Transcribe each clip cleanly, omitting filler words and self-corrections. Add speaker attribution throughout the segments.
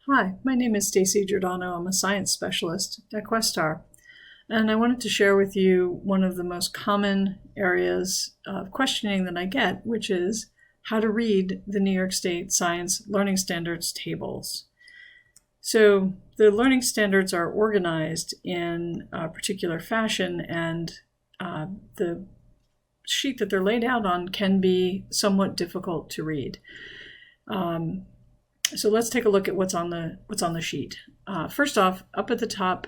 Speaker 1: Hi, my name is Stacy Giordano. I'm a science specialist at Questar, and I wanted to share with you one of the most common areas of questioning that I get, which is how to read the New York State Science Learning Standards tables. So the learning standards are organized in a particular fashion, and the sheet that they're laid out on can be somewhat difficult to read. So let's take a look at what's on the sheet. First off, up at the top,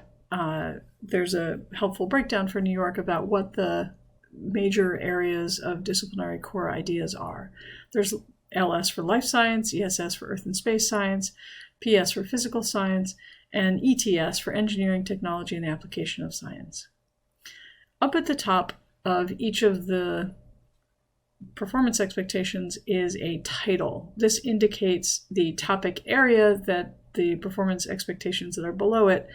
Speaker 1: there's a helpful breakdown for New York about what the major areas of disciplinary core ideas are. There's LS for life science, ESS for earth and space science, PS for physical science, and ETS for engineering, technology, and the application of science. Up at the top of each of the performance expectations is a title. This indicates the topic area that the performance expectations that are below it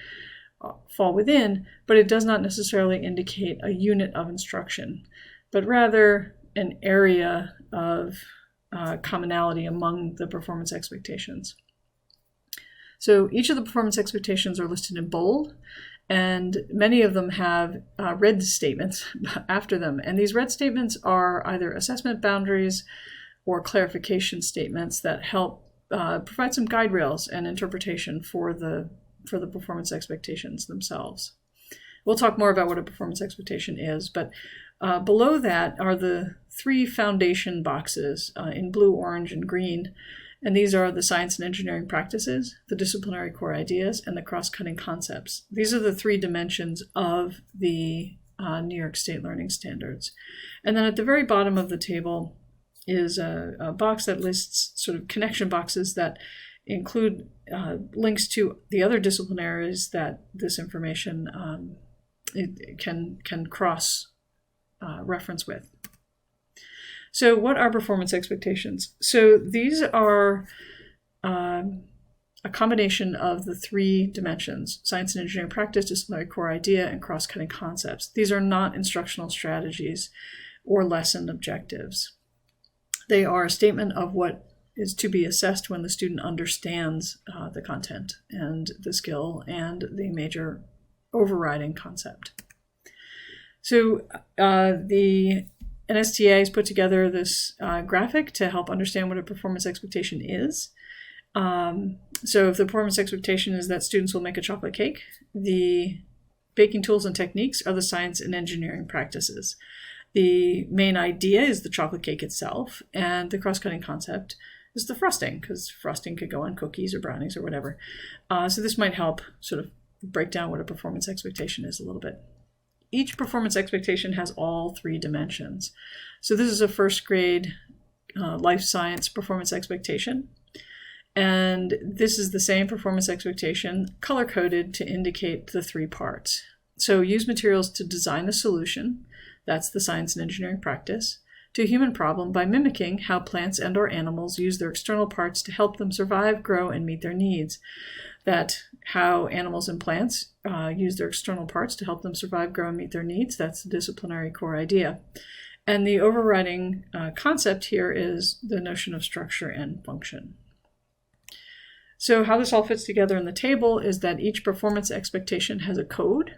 Speaker 1: fall within, but it does not necessarily indicate a unit of instruction, but rather an area of commonality among the performance expectations. So each of the performance expectations are listed in bold, and many of them have red statements after them. And these red statements are either assessment boundaries or clarification statements that help provide some guide rails and interpretation for the performance expectations themselves. We'll talk more about what a performance expectation is, but below that are the three foundation boxes in blue, orange, and green. And these are the science and engineering practices, the disciplinary core ideas, and the cross-cutting concepts. These are the three dimensions of the New York State Learning Standards. And then at the very bottom of the table is a box that lists sort of connection boxes that include links to the other disciplinaries that this information it can cross reference with. So what are performance expectations? So these are a combination of the three dimensions: science and engineering practice, disciplinary core idea, and cross-cutting concepts. These are not instructional strategies or lesson objectives. They are a statement of what is to be assessed when the student understands the content and the skill and the major overriding concept. So the NSTA has put together this graphic to help understand what a performance expectation is. So if the performance expectation is that students will make a chocolate cake, the baking tools and techniques are the science and engineering practices. The main idea is the chocolate cake itself, and the cross-cutting concept is the frosting, because frosting could go on cookies or brownies or whatever. So this might help sort of break down what a performance expectation is a little bit. Each performance expectation has all three dimensions. So this is a first grade life science performance expectation. And this is the same performance expectation color-coded to indicate the three parts. So use materials to design a solution, that's the science and engineering practice, to a human problem by mimicking how plants and or animals use their external parts to help them survive, grow, and meet their needs. That how animals and plants use their external parts to help them survive, grow, and meet their needs, that's the disciplinary core idea. And the overriding concept here is the notion of structure and function. So how this all fits together in the table is that each performance expectation has a code,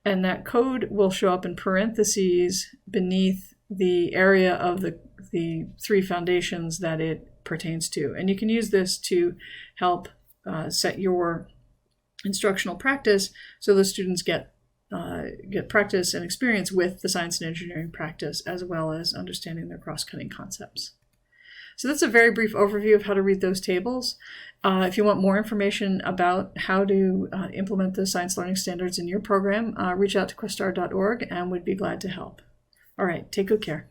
Speaker 1: and that code will show up in parentheses beneath the area of the three foundations that it pertains to. And you can use this to help set your instructional practice so the students get practice and experience with the science and engineering practice, as well as understanding their cross-cutting concepts. So that's a very brief overview of how to read those tables. If you want more information about how to implement the science learning standards in your program, reach out to questar.org and we'd be glad to help. All right, take good care.